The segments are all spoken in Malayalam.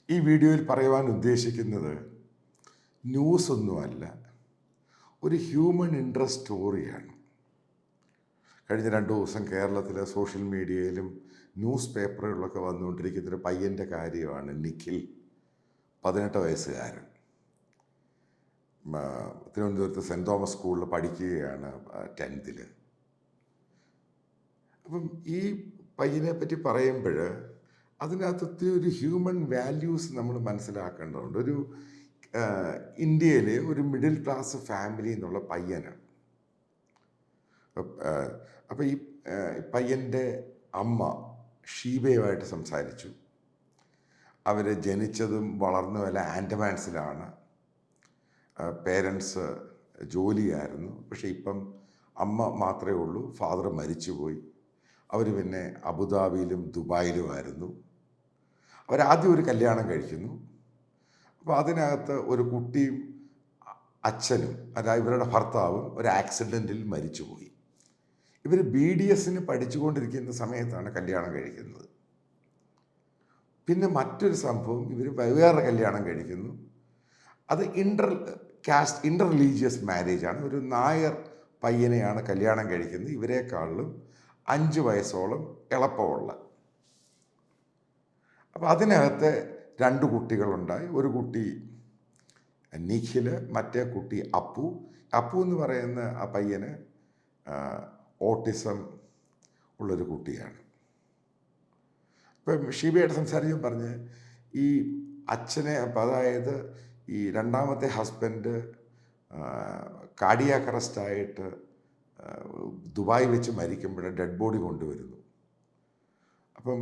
ഈ വീഡിയോയിൽ പറയുവാൻ ഉദ്ദേശിക്കുന്നത് ന്യൂസ് ഒന്നുമല്ല, ഒരു ഹ്യൂമൻ ഇൻട്രസ്റ്റ് സ്റ്റോറിയാണ്. കഴിഞ്ഞ 2 ദിവസം കേരളത്തിലെ സോഷ്യൽ മീഡിയയിലും ന്യൂസ് പേപ്പറുകളിലൊക്കെ വന്നുകൊണ്ടിരിക്കുന്നൊരു പയ്യൻ്റെ കാര്യമാണ്. നിഖിൽ, 18 വയസ്സുകാരൻ, തിരുവനന്തപുരത്ത് സെൻറ് തോമസ് സ്കൂളിൽ പഠിക്കുകയാണ്, 10th. അപ്പം ഈ പയ്യനെ പറ്റി പറയുമ്പോൾ അതിനകത്ത് ഒരു ഹ്യൂമൻ വാല്യൂസ് നമ്മൾ മനസ്സിലാക്കേണ്ടതുണ്ട്. ഒരു ഇന്ത്യയിലെ ഒരു മിഡിൽ ക്ലാസ് ഫാമിലി എന്നുള്ള പയ്യനാണ്. അപ്പോൾ ഈ പയ്യൻ്റെ അമ്മ ഷീബയുമായിട്ട് സംസാരിച്ചു. അവർ ജനിച്ചതും വളർന്നതുമെല്ലാം ആൻഡമാൻസിലാണ്. പേരൻസ് ജോലിയായിരുന്നു. പക്ഷേ ഇപ്പം അമ്മ മാത്രമേ ഉള്ളൂ, ഫാദർ മരിച്ചുപോയി. അവർ പിന്നെ അബുദാബിയിലും ദുബായിലുമായിരുന്നു. അവരാദ്യം ഒരു കല്യാണം കഴിക്കുന്നു. അപ്പോൾ അതിനകത്ത് ഒരു കുട്ടിയും അച്ഛനും, അതായത് ഇവരുടെ ഭർത്താവും ഒരു ആക്സിഡൻറ്റിൽ മരിച്ചുപോയി. ഇവർ BDS പഠിച്ചുകൊണ്ടിരിക്കുന്ന സമയത്താണ് കല്യാണം കഴിക്കുന്നത്. പിന്നെ മറ്റൊരു സംഭവം, ഇവർ വേറെ കല്യാണം കഴിക്കുന്നു. അത് ഇൻ്റർ റിലീജിയസ് മാരേജാണ്. ഒരു നായർ പയ്യനെയാണ് കല്യാണം കഴിക്കുന്നത്, ഇവരെക്കാളിലും 5 വയസ്സോളം എളുപ്പമുള്ള. അപ്പോൾ അതിനകത്ത് 2 കുട്ടികളുണ്ടായി. ഒരു കുട്ടി നിഖിൽ, മറ്റേ കുട്ടി അപ്പു. അപ്പു എന്ന് പറയുന്ന ആ പയ്യന് ഓട്ടിസം ഉള്ളൊരു കുട്ടിയാണ്. ഇപ്പം ഷീബയുടെ സംസാരിച്ചും പറഞ്ഞ് ഈ അച്ഛനെ, അതായത് ഈ രണ്ടാമത്തെ ഹസ്ബൻഡ് കാർഡിയാക് അറസ്റ്റായിട്ട് ദുബായ് വെച്ച് മരിക്കുമ്പോൾ ഡെഡ് ബോഡി കൊണ്ടുവരുന്നു. അപ്പം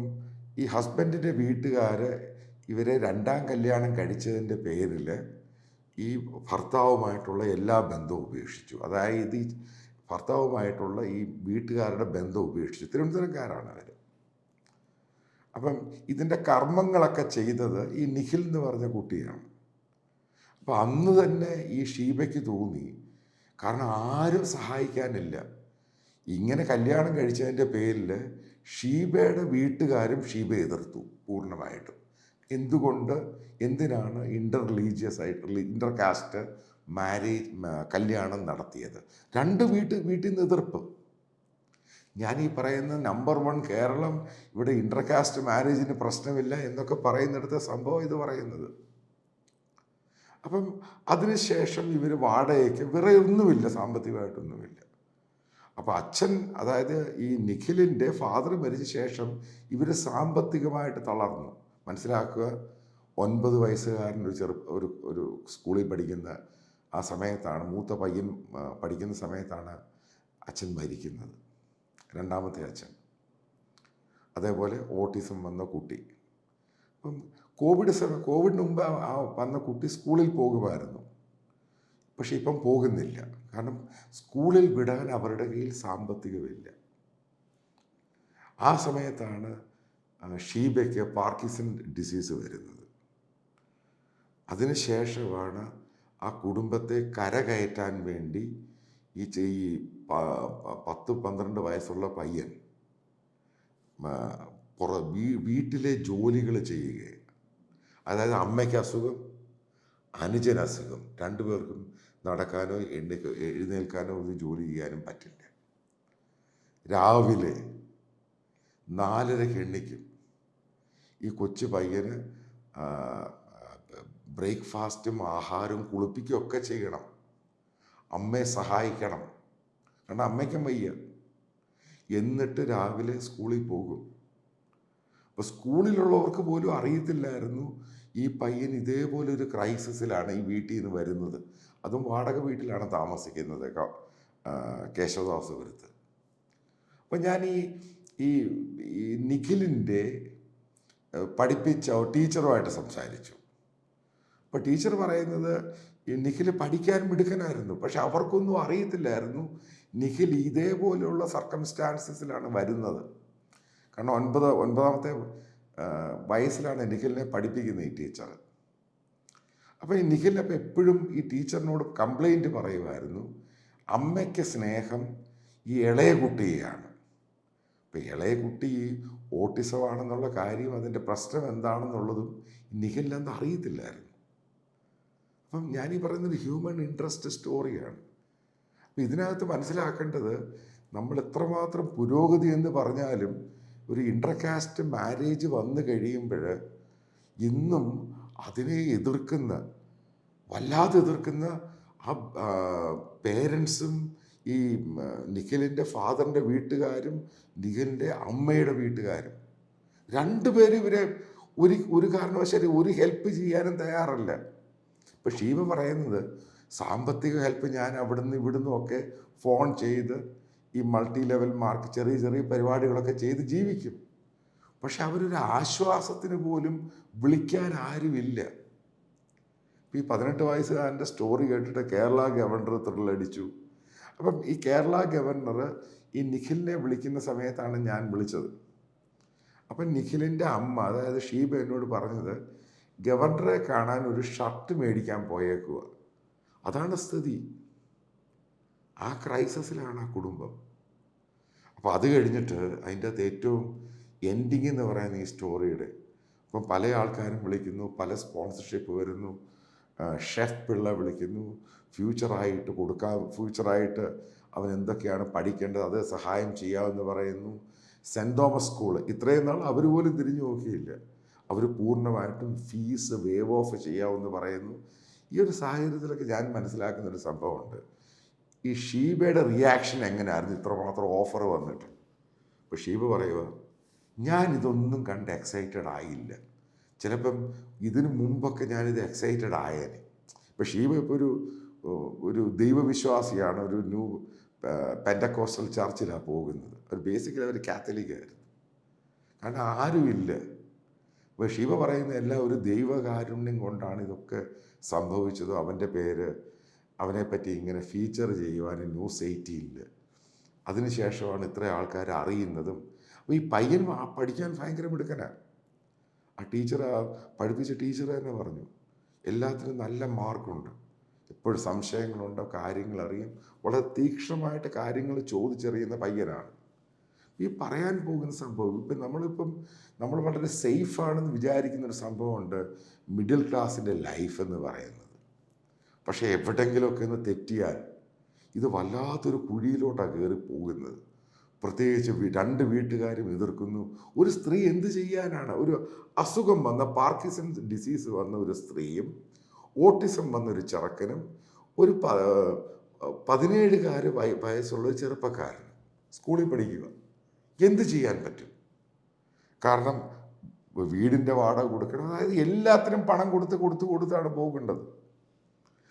ഈ ഹസ്ബൻഡിൻ്റെ വീട്ടുകാർ ഇവരെ 2ാം കല്യാണം കഴിച്ചതിൻ്റെ പേരിൽ ഈ ഭർത്താവുമായിട്ടുള്ള എല്ലാ ബന്ധവും ഉപേക്ഷിച്ചു. അതായത് ഈ ഭർത്താവുമായിട്ടുള്ള ഈ വീട്ടുകാരുടെ ബന്ധം ഉപേക്ഷിച്ചു. തിരുവനന്തപുരംകാരാണ് അവർ. അപ്പം ഇതിൻ്റെ കർമ്മങ്ങളൊക്കെ ചെയ്തത് ഈ നിഖിൽ എന്ന് പറഞ്ഞ കുട്ടിയാണ്. അപ്പം അന്ന് തന്നെ ഈ ഷീബയ്ക്ക് തോന്നി, കാരണം ആരും സഹായിക്കാനില്ല, ഇങ്ങനെ കല്യാണം കഴിച്ചതിൻ്റെ പേരിൽ ഷീബയുടെ വീട്ടുകാരും ഷീബയെ എതിർത്തു പൂർണ്ണമായിട്ടും. എന്തിനാണ് ഇൻ്റർ കാസ്റ്റ് മാരേജ് കല്യാണം നടത്തിയത്? 2 വീട്ടിൽ നിന്ന് എതിർപ്പ്. ഞാൻ ഈ പറയുന്ന നമ്പർ 1 കേരളം, ഇവിടെ ഇൻ്റർ കാസ്റ്റ് മാരേജിന് പ്രശ്നമില്ല എന്നൊക്കെ പറയുന്നിടത്ത് സംഭവം ഇത് പറയുന്നത്. അപ്പം അതിനുശേഷം ഇവർ വാടകയ്ക്ക്, വേറെ ഒന്നുമില്ല, സാമ്പത്തികമായിട്ടൊന്നുമില്ല. അപ്പോൾ അച്ഛൻ, അതായത് ഈ നിഖിലിൻ്റെ ഫാദർ മരിച്ച ശേഷം ഇവർ സാമ്പത്തികമായിട്ട് തളർന്നു. മനസ്സിലാക്കുക, 9 വയസ്സുകാരൻ ഒരു സ്കൂളിൽ പഠിക്കുന്ന ആ സമയത്താണ്, മൂത്ത പയ്യൻ പഠിക്കുന്ന സമയത്താണ് അച്ഛൻ മരിക്കുന്നത്, 2ാമത്തെ അച്ഛൻ. അതേപോലെ ഓട്ടിസം വന്ന കുട്ടി. അപ്പം കോവിഡിന് മുമ്പ് വന്ന കുട്ടി സ്കൂളിൽ പോകുമായിരുന്നു. പക്ഷെ ഇപ്പം പോകുന്നില്ല, കാരണം സ്കൂളിൽ വിടാൻ അവരുടെ കയ്യിൽ സാമ്പത്തികമില്ല. ആ സമയത്താണ് ഷീബയ്ക്ക് പാർക്കിൻസൺ ഡിസീസ് വരുന്നത്. അതിനുശേഷമാണ് ആ കുടുംബത്തെ കരകയറ്റാൻ വേണ്ടി ഈ 10-12 വയസ്സുള്ള പയ്യൻ വീട്ടിലെ ജോലികൾ ചെയ്യുകയാണ്. അതായത് അമ്മയ്ക്ക് അസുഖം, അനുജന് അസുഖം, 2 പേർക്കും നടക്കാനോ എഴുന്നേൽക്കാനോ ഒന്നും ജോലി ചെയ്യാനും പറ്റില്ല. രാവിലെ 4:30 എണ്ണിക്കും. ഈ കൊച്ചു പയ്യന് ബ്രേക്ക്ഫാസ്റ്റും ആഹാരവും കുളിപ്പിക്കുകയും ഒക്കെ ചെയ്യണം. അമ്മയെ സഹായിക്കണം, കാരണം അമ്മയ്ക്കും വയ്യ. എന്നിട്ട് രാവിലെ സ്കൂളിൽ പോകും. അപ്പോൾ സ്കൂളിലുള്ളവർക്ക് പോലും അറിയത്തില്ലായിരുന്നു ഈ പയ്യൻ ഇതേപോലെ ഒരു ക്രൈസിസിലാണ് ഈ വീട്ടിൽ നിന്ന് വരുന്നത്. അതും വാടക വീട്ടിലാണ് താമസിക്കുന്നത്, കേശവദാസപുരത്ത്. അപ്പം ഞാൻ ഈ നിഖിലിൻ്റെ പഠിപ്പിച്ച ടീച്ചറുമായിട്ട് സംസാരിച്ചു. അപ്പോൾ ടീച്ചർ പറയുന്നത്, ഈ നിഖിൽ പഠിക്കാൻ മിടുക്കനായിരുന്നു, പക്ഷെ അവർക്കൊന്നും അറിയത്തില്ലായിരുന്നു നിഖിൽ ഇതേപോലെയുള്ള സർക്കംസ്റ്റാൻസസിലാണ് വരുന്നത്. കാരണം 9ാമത്തെ വയസ്സിലാണ് നിഖിലിനെ പഠിപ്പിക്കുന്നത് ഈ ടീച്ചർ. അപ്പോൾ ഈ നിഖിലിനപ്പോൾ എപ്പോഴും ഈ ടീച്ചറിനോട് കംപ്ലൈൻറ്റ് പറയുമായിരുന്നു, അമ്മയ്ക്ക് സ്നേഹം ഈ ഇളയ കുട്ടിയെയാണ്. അപ്പോൾ ഇളയ കുട്ടി ഓട്ടിസമാണെന്നുള്ള കാര്യം, അതിൻ്റെ പ്രശ്നം എന്താണെന്നുള്ളതും നിഖിലിനന്ന് അറിയത്തില്ലായിരുന്നു. അപ്പം ഞാനീ പറയുന്നത് ഹ്യൂമൻ ഇൻട്രസ്റ്റ് സ്റ്റോറിയാണ്. അപ്പം ഇതിനകത്ത് മനസ്സിലാക്കേണ്ടത്, നമ്മൾ എത്രമാത്രം പുരോഗതി എന്ന് പറഞ്ഞാലും ഒരു ഇൻ്റർകാസ്റ്റ് മാരേജ് വന്നു കഴിയുമ്പോൾ ഇന്നും അതിനെ എതിർക്കുന്ന, വല്ലാതെ എതിർക്കുന്ന ആ പേരൻസും ഈ നിഖിലിൻ്റെ ഫാദറിൻ്റെ വീട്ടുകാരും നിഖിലിൻ്റെ അമ്മയുടെ വീട്ടുകാരും രണ്ടുപേരും ഇവരെ ഒരു കാരണവശാലും ഒരു ഹെൽപ്പ് ചെയ്യാനും തയ്യാറല്ല. ഇപ്പം ഷീബ പറയുന്നത് സാമ്പത്തിക ഹെൽപ്പ് ഞാൻ അവിടുന്ന് ഇവിടുന്നും ഒക്കെ ഫോൺ ചെയ്ത് ഈ മൾട്ടി ലെവൽ മാർക്ക് ചെറിയ ചെറിയ പരിപാടികളൊക്കെ ചെയ്ത് ജീവിക്കും. പക്ഷെ അവരൊരു ആശ്വാസത്തിന് പോലും വിളിക്കാൻ ആരുമില്ല. ഈ 18 വയസ്സുകാരൻ്റെ സ്റ്റോറി കേട്ടിട്ട് കേരള ഗവർണർ ത്രില്ലടിച്ചു. അപ്പം ഈ കേരള ഗവർണർ ഈ നിഖിലിനെ വിളിക്കുന്ന സമയത്താണ് ഞാൻ വിളിച്ചത്. അപ്പം നിഖിലിൻ്റെ അമ്മ, അതായത് ഷീബ, എന്നോട് പറഞ്ഞത് ഗവർണറെ കാണാൻ ഒരു ഷർട്ട് മേടിക്കാൻ പോയേക്കുക. അതാണ് സ്ഥിതി. ആ ക്രൈസിസിലാണ് ആ കുടുംബം. അപ്പോൾ അത് കഴിഞ്ഞിട്ട് അതിൻ്റെ അകത്ത് ഏറ്റവും എൻഡിങ് എന്ന് പറയുന്ന ഈ സ്റ്റോറിയുടെ, അപ്പം പല ആൾക്കാരും വിളിക്കുന്നു, പല സ്പോൺസർഷിപ്പ് വരുന്നു, ഷെഫ് പിള്ള വിളിക്കുന്നു, ഫ്യൂച്ചറായിട്ട് അവൻ എന്തൊക്കെയാണ് പഠിക്കേണ്ടത് അത് സഹായം ചെയ്യാമെന്ന് പറയുന്നു. സെൻറ് തോമസ് സ്കൂൾ ഇത്രയും നാൾ അവർ പോലും തിരിഞ്ഞു നോക്കിയില്ല, അവർ പൂർണ്ണമായിട്ടും ഫീസ് വേവ് ഓഫ് ചെയ്യാമെന്ന് പറയുന്നു. ഈ ഒരു സാഹചര്യത്തിലൊക്കെ ഞാൻ മനസ്സിലാക്കുന്നൊരു സംഭവമുണ്ട്, ഈ ഷീബയുടെ റിയാക്ഷൻ എങ്ങനെയായിരുന്നു ഇത്രമാത്രം ഓഫർ വന്നിട്ട്. അപ്പോൾ ഷീബ പറയുക, ഞാനിതൊന്നും കണ്ട് എക്സൈറ്റഡ് ആയില്ല. ചിലപ്പം ഇതിനു മുമ്പൊക്കെ ഞാനിത് എക്സൈറ്റഡ് ആയേനെ. ഇപ്പം ഷീബ ഇപ്പോൾ ഒരു ദൈവവിശ്വാസിയാണ്, ഒരു ന്യൂ പെൻറ്റക്കോസ്റ്റൽ ചർച്ചിലാണ് പോകുന്നത്. ഒരു ബേസിക്കലി അവർ കാത്തലിക്കായിരുന്നു. കാരണം ആരുമില്ല. അപ്പോൾ ഷീബ പറയുന്ന എല്ലാം ഒരു ദൈവകാരുണ്യം കൊണ്ടാണ് ഇതൊക്കെ സംഭവിച്ചത്. അവൻ്റെ പേര്, അവനെപ്പറ്റി ഇങ്ങനെ ഫീച്ചർ ചെയ്യുവാൻ ന്യൂസ് 18 അതിനുശേഷമാണ് ഇത്ര ആൾക്കാർ അറിയുന്നതും. അപ്പോൾ ഈ പയ്യൻ പഠിക്കാൻ ഭയങ്കര മിടുക്കനാണ്. ആ പഠിപ്പിച്ച ടീച്ചർ തന്നെ പറഞ്ഞു എല്ലാത്തിനും നല്ല മാർക്കുണ്ട്, എപ്പോഴും സംശയങ്ങളുണ്ട്, കാര്യങ്ങൾ അറിയും, വളരെ തീക്ഷ്ണമായിട്ട് കാര്യങ്ങൾ ചോദിച്ചറിയുന്ന പയ്യനാണ്. ഈ പറയാൻ പോകുന്ന സംഭവം നമ്മൾ വളരെ സേഫാണെന്ന് വിചാരിക്കുന്നൊരു സംഭവമുണ്ട്, മിഡിൽ ക്ലാസ്സിൻ്റെ ലൈഫ് എന്ന് പറയുന്നത്. പക്ഷേ എവിടെയെങ്കിലുമൊക്കെ ഒന്ന് തെറ്റിയാൽ ഇത് വല്ലാത്തൊരു കുഴിയിലോട്ടാണ് കയറി പോകുന്നത്. പ്രത്യേകിച്ച് 2 വീട്ടുകാരും എതിർക്കുന്നു. ഒരു സ്ത്രീ എന്ത് ചെയ്യാനാണ്? ഒരു അസുഖം വന്ന പാർക്കിൻസൺസ് ഡിസീസ് വന്ന ഒരു സ്ത്രീയും ഓട്ടിസം വന്നൊരു ചെറുക്കനും ഒരു 17 വയസ്സുള്ള ഒരു ചെറുപ്പക്കാരനും സ്കൂളിൽ പഠിക്കുക, എന്ത് ചെയ്യാൻ പറ്റും? കാരണം വീടിൻ്റെ വാടക കൊടുക്കണം, അതായത് എല്ലാത്തിനും പണം കൊടുത്താണ് പോകേണ്ടത്.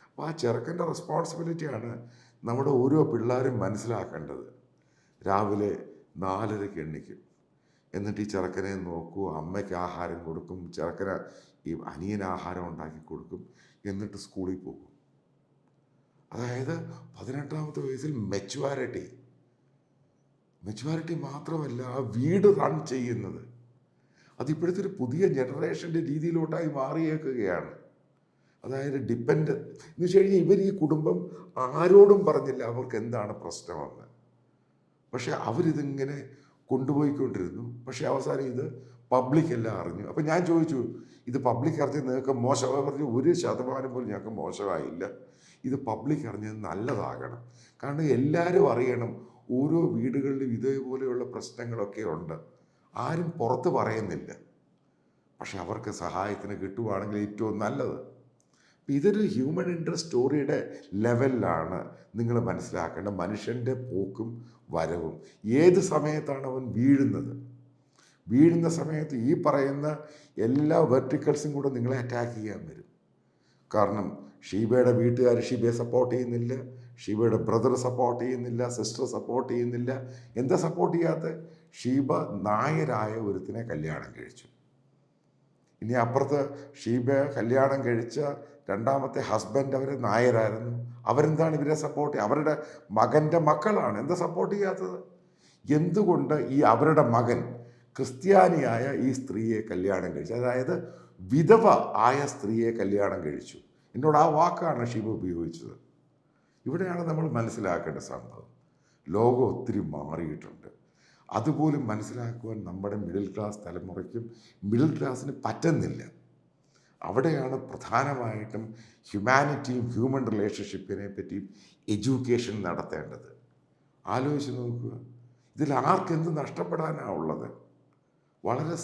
അപ്പോൾ ആ ചെറുക്കൻ്റെ റെസ്പോൺസിബിലിറ്റിയാണ് നമ്മുടെ ഓരോ പിള്ളേരും മനസ്സിലാക്കേണ്ടത്. രാവിലെ 4:30 എണ്ണിക്കും, എന്നിട്ട് ഈ ചെറുക്കനെ നോക്കൂ, അമ്മയ്ക്ക് ആഹാരം കൊടുക്കും, ചെറുക്കന് ഈ അനിയന് ആഹാരം ഉണ്ടാക്കി കൊടുക്കും, എന്നിട്ട് സ്കൂളിൽ പോകും. അതായത് 18ാമത്തെ വയസ്സിൽ മെച്യൂരിറ്റി മാത്രമല്ല, ആ വീട് റൺ ചെയ്യുന്നത് അതിപ്പോഴത്തെ ഒരു പുതിയ ജനറേഷൻ്റെ രീതിയിലോട്ടായി മാറിയേക്കുകയാണ്. അതായത് ഡിപ്പെൻഡ് എന്ന് വെച്ച് കഴിഞ്ഞാൽ ഇവർ ഈ കുടുംബം ആരോടും പറഞ്ഞില്ല അവർക്ക് എന്താണ് പ്രശ്നമെന്ന്. പക്ഷെ അവരിതിങ്ങനെ കൊണ്ടുപോയിക്കൊണ്ടിരുന്നു. പക്ഷെ അവസാനം ഇത് പബ്ലിക് എല്ലാം അറിഞ്ഞു. അപ്പം ഞാൻ ചോദിച്ചു, ഇത് പബ്ലിക് അറിഞ്ഞ് നിങ്ങൾക്ക് മോശമായി? പറഞ്ഞു 1% പോലും ഞങ്ങൾക്ക് മോശമായില്ല. ഇത് പബ്ലിക് അറിഞ്ഞത് നല്ലതാകണം. കാരണം എല്ലാവരും അറിയണം, ഓരോ വീടുകളിലും ഇതേപോലെയുള്ള പ്രശ്നങ്ങളൊക്കെ ഉണ്ട്, ആരും പുറത്ത് പറയുന്നില്ല. പക്ഷെ അവർക്ക് സഹായത്തിന് കിട്ടുവാണെങ്കിൽ ഏറ്റവും നല്ലത്. ഇതൊരു ഹ്യൂമൻ ഇൻട്രസ്റ്റ് സ്റ്റോറിയുടെ ലെവലിലാണ് നിങ്ങൾ മനസ്സിലാക്കേണ്ട. മനുഷ്യൻ്റെ പോക്കും വരവും, ഏത് സമയത്താണ് അവൻ വീഴുന്ന സമയത്ത് ഈ പറയുന്ന എല്ലാ വെർട്ടിക്കൽസും കൂടെ നിങ്ങളെ അറ്റാക്ക് ചെയ്യാൻ വരും. കാരണം ഷീബയുടെ വീട്ടുകാർ ഷീബയെ സപ്പോർട്ട് ചെയ്യുന്നില്ല, ഷീബയുടെ ബ്രദർ സപ്പോർട്ട് ചെയ്യുന്നില്ല, സിസ്റ്റർ സപ്പോർട്ട് ചെയ്യുന്നില്ല. എന്താ സപ്പോർട്ട് ചെയ്യാത്ത? ഷീബ നായരായ ഒരുത്തിനെ കല്യാണം കഴിച്ചു. ഇനി അപ്പുറത്ത് ഷീബ കല്യാണം കഴിച്ച 2ാമത്തെ ഹസ്ബൻഡ് അവർ നായരായിരുന്നു. അവരെന്താണ് ഇവരെ സപ്പോർട്ട് ചെയ്യുക? അവരുടെ മകൻ്റെ മക്കളാണ്. എന്താ സപ്പോർട്ട് ചെയ്യാത്തത്? എന്തുകൊണ്ട് ഈ അവരുടെ മകൻ ക്രിസ്ത്യാനിയായ ഈ സ്ത്രീയെ കല്യാണം കഴിച്ചു? അതായത് വിധവ ആയ സ്ത്രീയെ കല്യാണം കഴിച്ചു. എന്നോട് ആ വാക്കാണ് ഷീബ ഉപയോഗിച്ചത്. ഇവിടെയാണ് നമ്മൾ മനസ്സിലാക്കേണ്ട സംഭവം. ലോകം ഒത്തിരി മാറിയിട്ടുണ്ട്. അതുപോലും മനസ്സിലാക്കുവാൻ നമ്മുടെ മിഡിൽ ക്ലാസ് തലമുറയ്ക്കും മിഡിൽ ക്ലാസ്സിന് പറ്റുന്നില്ല. അവിടെയാണ് പ്രധാനമായിട്ടും ഹ്യൂമാനിറ്റിയും ഹ്യൂമൻ റിലേഷൻഷിപ്പിനെ പറ്റിയും എഡ്യൂക്കേഷൻ നടത്തേണ്ടത്. ആലോചിച്ച് നോക്കുക, ഇതിൽ ആർക്കെന്ത് നഷ്ടപ്പെടാനാണ് ഉള്ളത്? വളരെ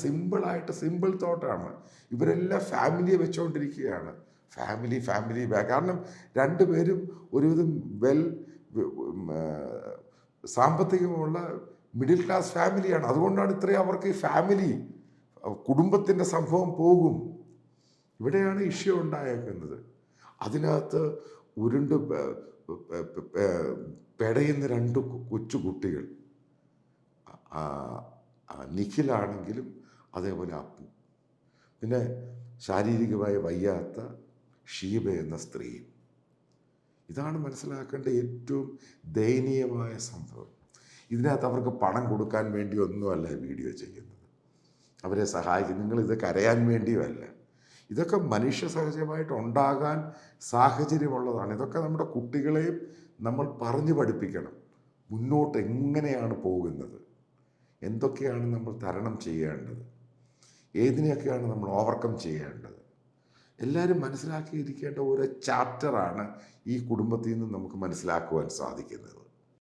സിമ്പിൾ തോട്ടാണ്. ഇവരെല്ലാം ഫാമിലിയെ വെച്ചുകൊണ്ടിരിക്കുകയാണ്. ഫാമിലി കാരണം രണ്ടുപേരും ഒരുവിധം സാമ്പത്തികമുള്ള മിഡിൽ ക്ലാസ് ഫാമിലിയാണ്. അതുകൊണ്ടാണ് ഇത്രയും അവർക്ക് ഈ ഫാമിലി കുടുംബത്തിൻ്റെ സംഭവം പോകും. ഇവിടെയാണ് ഇഷ്യൂ ഉണ്ടായേക്കുന്നത്. അതിനകത്ത് ഉരുണ്ട് പെടയുന്ന രണ്ട് കൊച്ചു കുട്ടികൾ, നിഖിലാണെങ്കിലും അതേപോലെ അപ്പു, പിന്നെ ശാരീരികമായി വയ്യാത്ത ഷീബ എന്ന സ്ത്രീയും. ഇതാണ് മനസ്സിലാക്കേണ്ട ഏറ്റവും ദയനീയമായ സംഭവം. ഇതിനകത്ത് അവർക്ക് പണം കൊടുക്കാൻ വേണ്ടി ഒന്നുമല്ല വീഡിയോ ചെയ്യുന്നത്, അവരെ സഹായിക്കും. നിങ്ങളിത് കരയാൻ വേണ്ടിയുമല്ല. ഇതൊക്കെ മനുഷ്യ സഹജമായിട്ട് ഉണ്ടാകാൻ സാഹചര്യമുള്ളതാണ്. ഇതൊക്കെ നമ്മുടെ കുട്ടികളെയും നമ്മൾ പറഞ്ഞു പഠിപ്പിക്കണം. മുന്നോട്ട് എങ്ങനെയാണ് പോകുന്നത്, എന്തൊക്കെയാണ് നമ്മൾ തരണം ചെയ്യേണ്ടത്, ഏതിനെയൊക്കെയാണ് നമ്മൾ ഓവർകം ചെയ്യേണ്ടത്, എല്ലാവരും മനസ്സിലാക്കിയിരിക്കേണ്ട ഒരു ചാപ്റ്ററാണ് ഈ കുടുംബത്തിൽ നിന്ന് നമുക്ക് മനസ്സിലാക്കുവാൻ സാധിക്കുന്നത്.